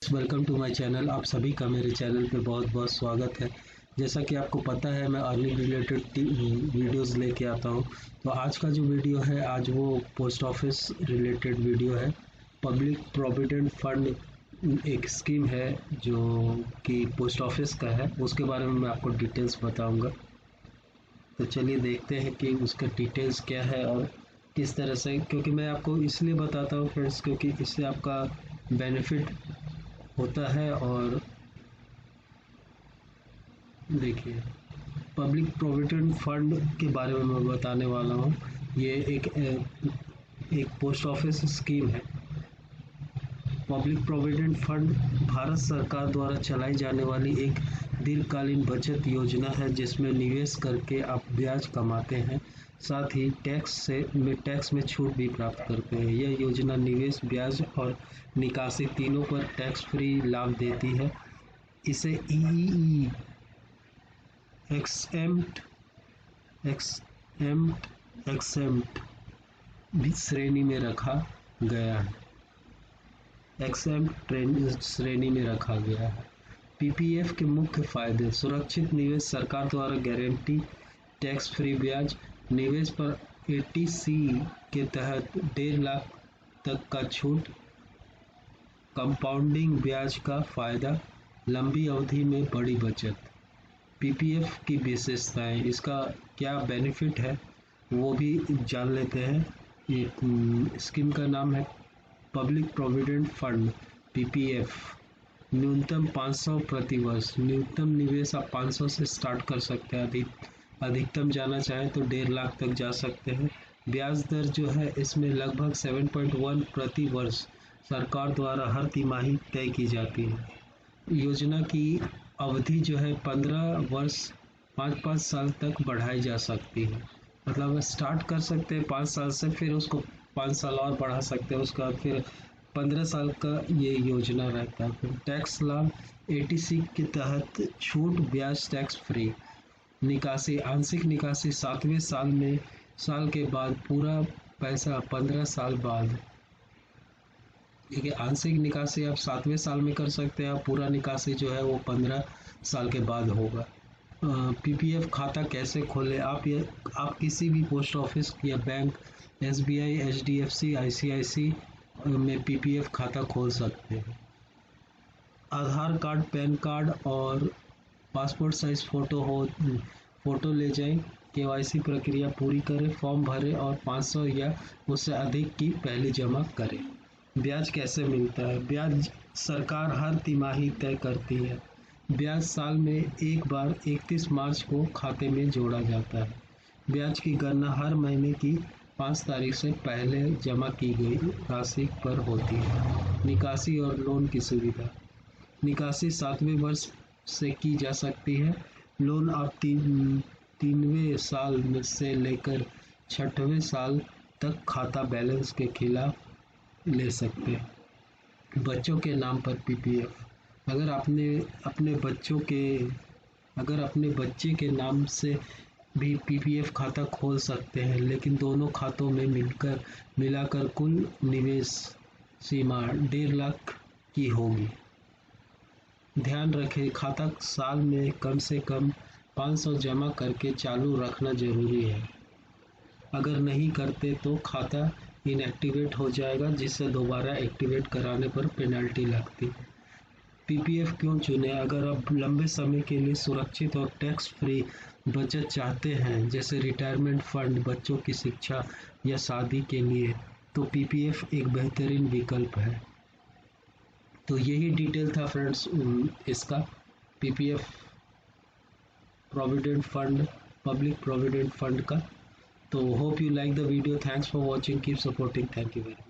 Friends, welcome to my channel. आप सभी का मेरे चैनल पे बहुत बहुत स्वागत है। जैसा कि आपको पता है, मैं अर्निंग रिलेटेड वीडियोस लेके आता हूँ। तो आज का जो वीडियो है, आज वो पोस्ट ऑफिस रिलेटेड वीडियो है। पब्लिक प्रोविडेंट फंड एक स्कीम है जो कि पोस्ट ऑफिस का है, उसके बारे में मैं आपको डिटेल्स बताऊँगा। तो चलिए देखते हैं कि उसका डिटेल्स क्या है और किस तरह से, क्योंकि मैं आपको इसलिए बताता हूँ फ्रेंड्स, क्योंकि इससे आपका बेनिफिट होता है। और देखिए, पब्लिक प्रोविडेंट फंड के बारे में मैं बताने वाला हूँ। ये एक पोस्ट ऑफिस स्कीम है। पब्लिक प्रोविडेंट फंड भारत सरकार द्वारा चलाई जाने वाली एक दीर्घकालीन बचत योजना है, जिसमें निवेश करके आप ब्याज कमाते हैं, साथ ही टैक्स में छूट भी प्राप्त करते हैं। यह योजना निवेश, ब्याज और निकासी तीनों पर टैक्स फ्री लाभ देती है। इसे ईईई एक्सेम्प्ट भी श्रेणी में रखा गया है। श्रेणी में रखा गया है। पीपीएफ के मुख्य फायदे: सुरक्षित निवेश, सरकार द्वारा गारंटी, टैक्स फ्री ब्याज, निवेश पर 80C के तहत 1.5 लाख तक का छूट, कंपाउंडिंग ब्याज का फायदा, लंबी अवधि में बड़ी बचत। पीपीएफ की विशेषताएं, इसका क्या बेनिफिट है वो भी जान लेते हैं। ये स्कीम का नाम है पब्लिक प्रोविडेंट फंड पीपीएफ। न्यूनतम 500 प्रति वर्ष। न्यूनतम निवेश आप 500 से स्टार्ट कर सकते हैं। अधिकतम जाना चाहें तो 1.5 लाख तक जा सकते हैं। ब्याज दर जो है इसमें लगभग 7.1 प्रति वर्ष सरकार द्वारा हर तिमाही तय की जाती है। योजना की अवधि जो है 15 वर्ष 5-5 साल तक बढ़ाई जा सकती है। मतलब स्टार्ट कर सकते हैं 5 साल से, फिर उसको 5 साल और बढ़ा सकते हैं। उसका फिर 15 साल का ये योजना रहता है। फिर टैक्स लाभ: 80C के तहत छूट, ब्याज टैक्स फ्री। निकासी: आंशिक निकासी 7वें साल के बाद, पूरा पैसा 15 साल बाद। देखिए, आंशिक निकासी आप 7वें साल में कर सकते हैं, पूरा निकासी जो है वो 15 साल के बाद होगा। पीपीएफ खाता कैसे खोलें? आप किसी भी पोस्ट ऑफिस या बैंक, एसबीआई, एचडीएफसी, आईसीआईसी में पीपीएफ खाता खोल सकते हैं। आधार कार्ड, पैन कार्ड और पासपोर्ट साइज फोटो ले जाएं। केवाईसी प्रक्रिया पूरी करें, फॉर्म भरें और 500 या उससे अधिक की पहली जमा करें। ब्याज कैसे मिलता है? ब्याज सरकार हर तिमाही तय करती है। ब्याज साल में एक बार 31 मार्च को खाते में जोड़ा जाता है। ब्याज की गणना हर महीने की 5 तारीख से पहले जमा की गई राशि पर होती है। निकासी और लोन की सुविधा: निकासी 7वें वर्ष से की जा सकती है। लोन आप 3वें साल से लेकर 6वें साल तक खाता बैलेंस के खिलाफ ले सकते हैं। बच्चों के नाम पर पीपीएफ: अगर अपने बच्चे के नाम से भी पीपीएफ खाता खोल सकते हैं, लेकिन दोनों खातों में मिलाकर कुल निवेश सीमा 1.5 लाख की होगी। ध्यान रखें, खाता साल में कम से कम 500 जमा करके चालू रखना जरूरी है। अगर नहीं करते तो खाता इनएक्टिवेट हो जाएगा, जिससे दोबारा एक्टिवेट कराने पर पेनल्टी लगती है। पीपीएफ क्यों चुनें? अगर आप लंबे समय के लिए सुरक्षित और टैक्स फ्री बचत चाहते हैं, जैसे रिटायरमेंट फंड, बच्चों की शिक्षा या शादी के लिए, तो पीपीएफ एक बेहतरीन विकल्प है। तो यही डिटेल था फ्रेंड्स इसका, PPF provident fund, public provident fund का। तो hope you like the video. Thanks for watching, keep supporting, thank you very much.